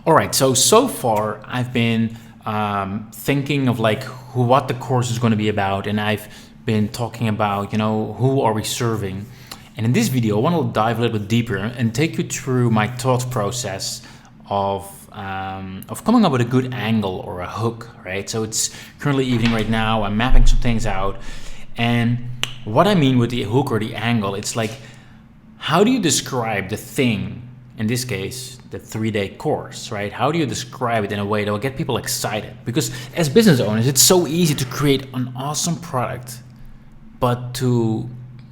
All right, so far I've been thinking of like what the course is going to be about, and I've been talking about who are we serving. And in this video, I want to dive a little bit deeper and take you through my thought process of coming up with a good angle or a hook, right? So it's currently evening right now. I'm mapping some things out, and what I mean with the hook or the angle, it's like, how do you describe the thing? In this case, the 3-day course, right? How do you describe it in a way that will get people excited? Because as business owners, it's so easy to create an awesome product, but to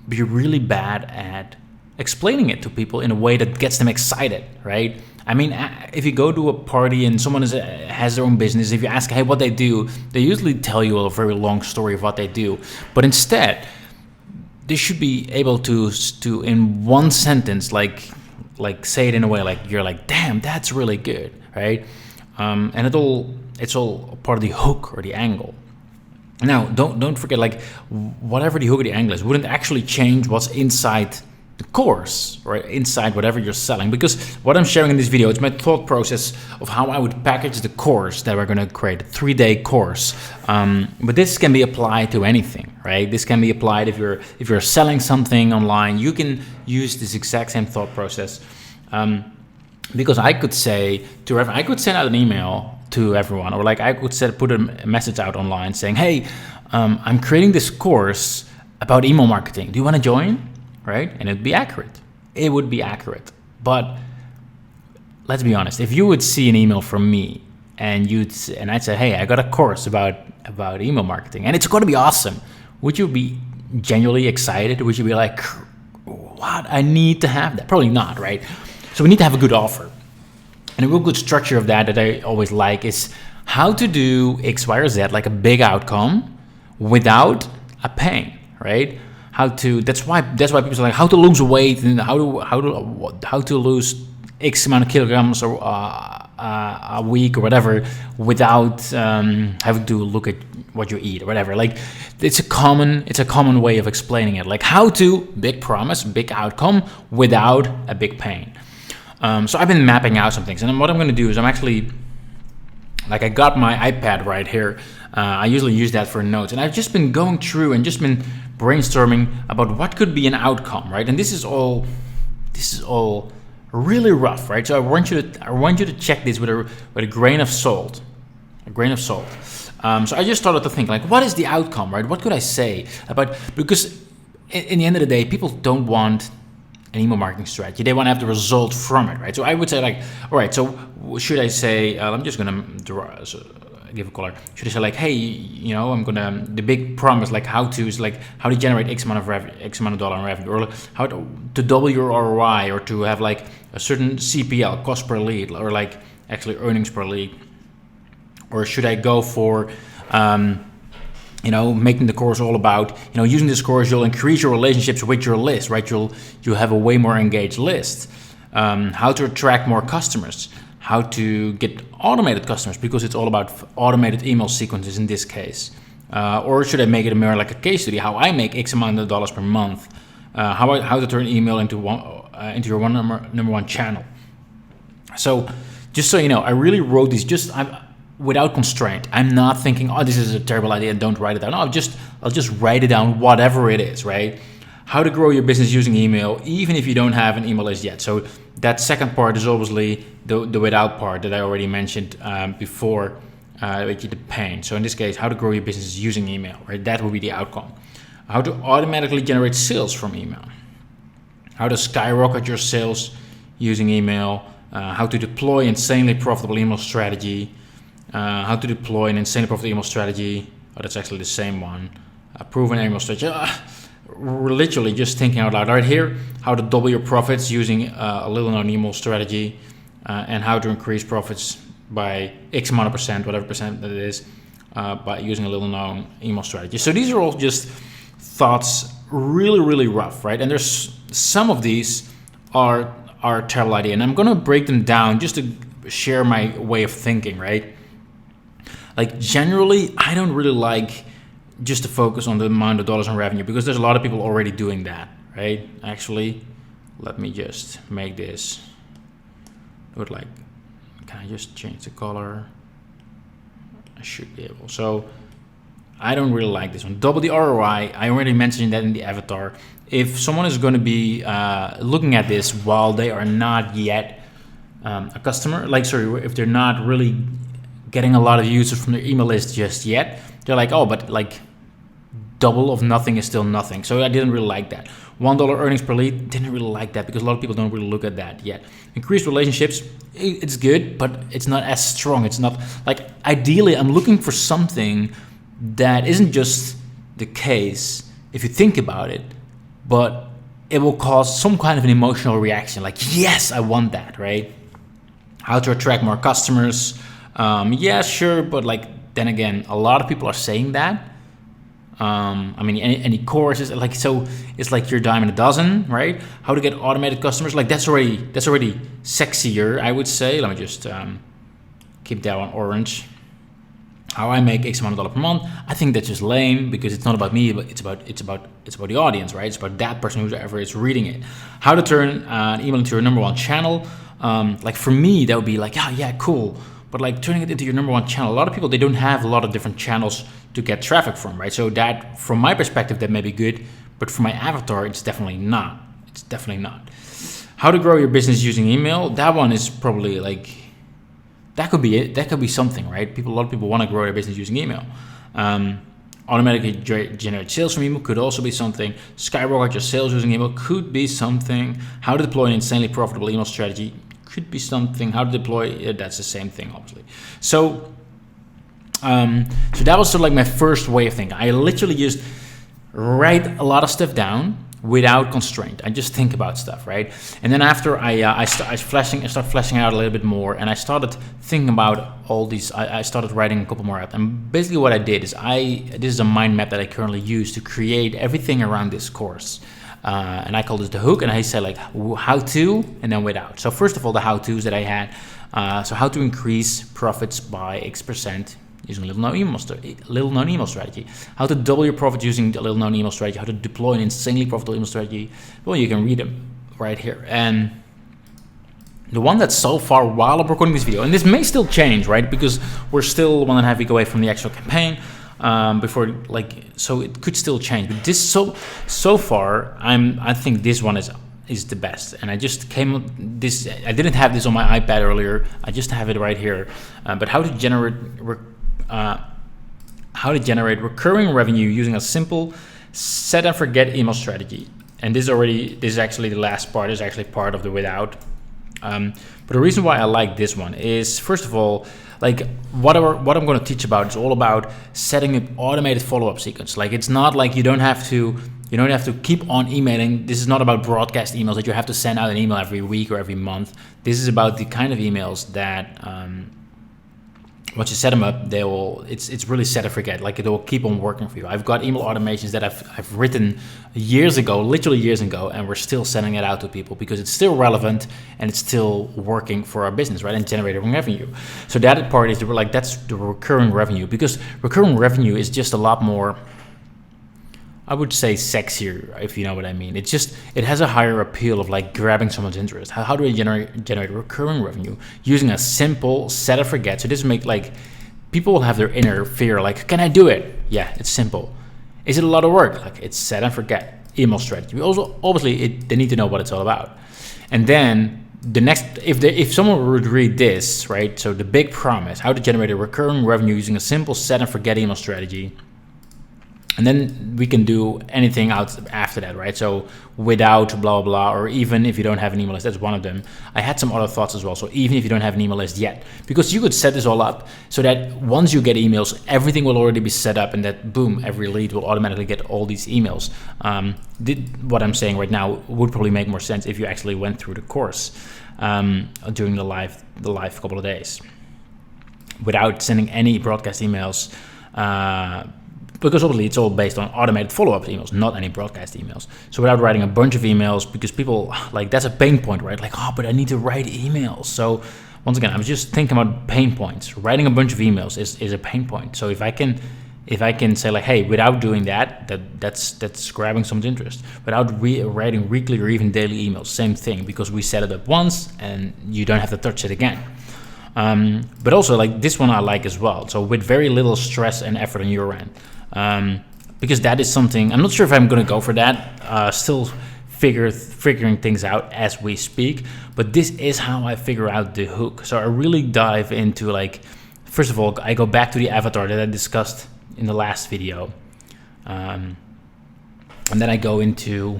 be really bad at explaining it to people in a way that gets them excited, right? I mean, if you go to a party and someone has their own business, if you ask, hey, what they do, they usually tell you a very long story of what they do. But instead, they should be able to in one sentence, like say it in a way like you're like, damn, that's really good, right? And it's all part of the hook or the angle. Now, don't forget, like, whatever the hook or the angle is wouldn't actually change what's inside the course, right? Inside whatever you're selling, because what I'm sharing in this video, it's my thought process of how I would package the course that we're going to create, a 3-day course. But this can be applied to anything, right? This can be applied if you're selling something online. You can use this exact same thought process, because I could say to everyone, I could send out an email to everyone, or like I could put a message out online saying, hey, I'm creating this course about email marketing. Do you want to join? Right? And it'd be accurate. It would be accurate. But let's be honest. If you would see an email from me and I'd say, hey, I got a course about email marketing and it's going to be awesome, would you be genuinely excited? Would you be like, what? I need to have that? Probably not, right? So we need to have a good offer. And a real good structure of that I always like is how to do X, Y, or Z, like a big outcome without a pain, right? That's why people say like how to lose weight and how to lose X amount of kilograms or a week or whatever without having to look at what you eat or whatever. Like it's a common way of explaining it. Like how to big promise, big outcome without a big pain. So I've been mapping out some things, and what I'm going to do is I'm actually, like, I got my iPad right here. I usually use that for notes, and I've just been going through and just been brainstorming about what could be an outcome, right? And this is all really rough, right? So I want you to check this with a grain of salt, So I just started to think, like, what is the outcome, right? What could I say about, because in the end of the day, people don't want an email marketing strategy. They want to have the result from it, right? So I would say, like, all right, so should I say, I'm just going to give a color. Should I say, like, hey, the big promise, like how to generate X amount of dollar in revenue, or how to double your ROI, or to have like a certain CPL, cost per lead, or like actually earnings per lead? Or should I go for, making the course all about, using this course, you'll increase your relationships with your list, right? You'll have a way more engaged list. How to attract more customers, how to get automated customers, because it's all about automated email sequences in this case. Or should I make it more like a case study, how I make X amount of dollars per month, how to turn email into your number one channel. So just so you know, I really wrote these without constraint. I'm not thinking, oh, this is a terrible idea and don't write it down. No, I'll just write it down, whatever it is, right? How to grow your business using email, even if you don't have an email list yet. So that second part is obviously the without part that I already mentioned before, the pain. So in this case, how to grow your business using email, right? That will be the outcome. How to automatically generate sales from email. How to skyrocket your sales using email. How to deploy insanely profitable email strategy. How to deploy an insanely profitable email strategy. Oh, that's actually the same one. A proven email strategy. Literally just thinking out loud right here. How to double your profits using a little known email strategy, and how to increase profits by X amount of percent, whatever percent that it is, by using a little known email strategy. So these are all just thoughts, really, really rough, right? And there's some of these are a terrible idea, and I'm gonna break them down just to share my way of thinking, right? Like generally, I don't really like just to focus on the amount of dollars in revenue, because there's a lot of people already doing that, right? Actually, let me just make this look like can I just change the color? I should be able. So I don't really like this one. Double the ROI. I already mentioned that in the avatar. If someone is going to be looking at this while they are not yet a customer, if they're not really getting a lot of users from their email list just yet, they're like, oh, but like double of nothing is still nothing. So I didn't really like that. $1 earnings per lead, didn't really like that because a lot of people don't really look at that yet. Increased relationships, it's good, but it's not as strong. It's not like, ideally I'm looking for something that isn't just the case if you think about it, but it will cause some kind of an emotional reaction. Like, yes, I want that, right? How to attract more customers. Yeah, sure, but like, then again, a lot of people are saying that. I mean, any courses, like, so it's like your dime in a dozen, right? How to get automated customers, like that's already sexier, I would say. Let me just keep that one orange. How I make X amount of dollars per month. I think that's just lame because it's not about me, but it's about the audience, right? It's about that person whoever is reading it. How to turn an email into your number one channel. Like for me, that would be like, yeah, cool. But like turning it into your number one channel, a lot of people, they don't have a lot of different channels to get traffic from, right? So that, from my perspective, that may be good, but for my avatar, it's definitely not. It's definitely not. How to grow your business using email. That one is probably like, that could be it. That could be something, right? A lot of people want to grow their business using email. Automatically generate sales from email could also be something. Skyrocket your sales using email could be something. How to deploy an insanely profitable email strategy could be something. How to deploy, that's the same thing, obviously. So that was sort of like my first way of thinking. I literally just write a lot of stuff down without constraint. I just think about stuff, right? And then after I start fleshing out a little bit more, and I started thinking about all these. I started writing a couple more out. And basically what I did is this is a mind map that I currently use to create everything around this course. And I call this the hook, and I say like how to, and then without. So first of all, the how to's that I had. So how to increase profits by X% using a little known email strategy. How to double your profit using a little known email strategy. How to deploy an insanely profitable email strategy. Well, you can read them right here. And the one that's so far while I'm recording this video, and this may still change, right? Because we're still 1.5 weeks away from the actual campaign. So it could still change. But this so far, I think this one is the best. And I just I didn't have this on my iPad earlier. I just have it right here. But how to generate recurring revenue using a simple set and forget email strategy. And this is actually the last part. Is actually part of the without. But the reason why I like this one is, first of all, like what I'm going to teach about is all about setting an automated follow-up sequence. Like it's not like you don't have to keep on emailing. This is not about broadcast emails that you have to send out an email every week or every month. This is about the kind of emails that once you set them up, it's really set and forget. Like it will keep on working for you. I've got email automations that I've written literally years ago, and we're still sending it out to people because it's still relevant and it's still working for our business, right? And generating revenue. So that part is that's the recurring revenue, because recurring revenue is just a lot more, I would say, sexier, if you know what I mean. It has a higher appeal of like grabbing someone's interest. How do I generate recurring revenue? Using a simple set and forget. So this make like, people will have their inner fear, like, can I do it? Yeah, it's simple. Is it a lot of work? Like, it's set and forget email strategy. Also, obviously, they need to know what it's all about. And then the next, if someone would read this, right? So the big promise, how to generate a recurring revenue using a simple set and forget email strategy. And then we can do anything out after that, right? So without blah, blah, or even if you don't have an email list, that's one of them. I had some other thoughts as well. So even if you don't have an email list yet, because you could set this all up so that once you get emails, everything will already be set up, and that boom, every lead will automatically get all these emails. What I'm saying right now would probably make more sense if you actually went through the course during the live couple of days without sending any broadcast emails. Because obviously it's all based on automated follow-up emails, not any broadcast emails. So without writing a bunch of emails, because people, like, that's a pain point, right? Like, oh, but I need to write emails. So once again, I was just thinking about pain points. Writing a bunch of emails is a pain point. So if I can say like, hey, without doing that's grabbing someone's interest. Without writing weekly or even daily emails, same thing, because we set it up once and you don't have to touch it again. But also like this one I like as well. So with very little stress and effort on your end, because that is something, I'm not sure if I'm going to go for that. Still figuring things out as we speak. But this is how I figure out the hook. So I really dive into like, first of all, I go back to the avatar that I discussed in the last video. And then I go into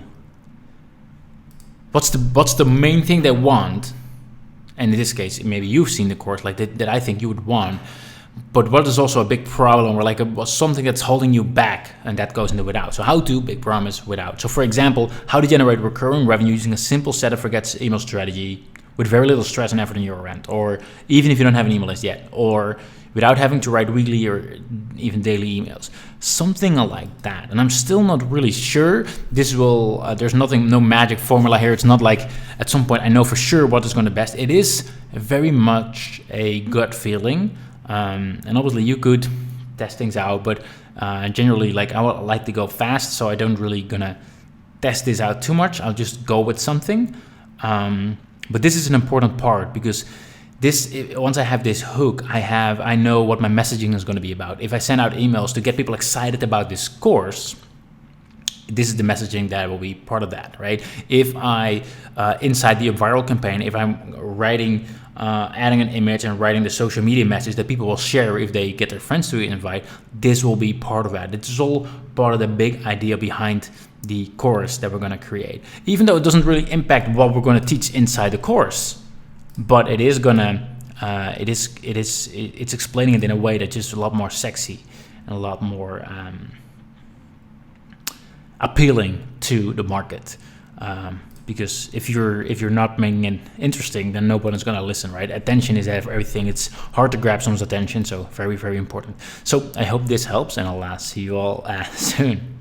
what's the main thing they want. And in this case, maybe you've seen the course like that I think you would want. But what is also a big problem, or like something that's holding you back, and that goes into without. So how to, big promise, without. So for example, how to generate recurring revenue using a simple set of forgets email strategy with very little stress and effort on your end, or even if you don't have an email list yet, or without having to write weekly or even daily emails, something like that. And I'm still not really sure. This will, there's no magic formula here. It's not like at some point I know for sure what is going to best. It is very much a gut feeling. And obviously you could test things out, but generally like I would like to go fast, so I don't really gonna test this out too much. I'll just go with something. But this is an important part, because once I have this hook, I know what my messaging is going to be about. If I send out emails to get people excited about this course, this is the messaging that will be part of that, right? If I inside the UpViral campaign, if I'm writing, adding an image and writing the social media message that people will share if they get their friends to invite, this will be part of that. This is all part of the big idea behind the course that we're going to create. Even though it doesn't really impact what we're going to teach inside the course, but it is gonna, it's explaining it in a way that's just a lot more sexy and a lot more appealing to the market. Because if you're not making it interesting, then nobody's gonna listen, right? Attention is everything. It's hard to grab someone's attention, so very, very important. So I hope this helps, and I'll see you all soon.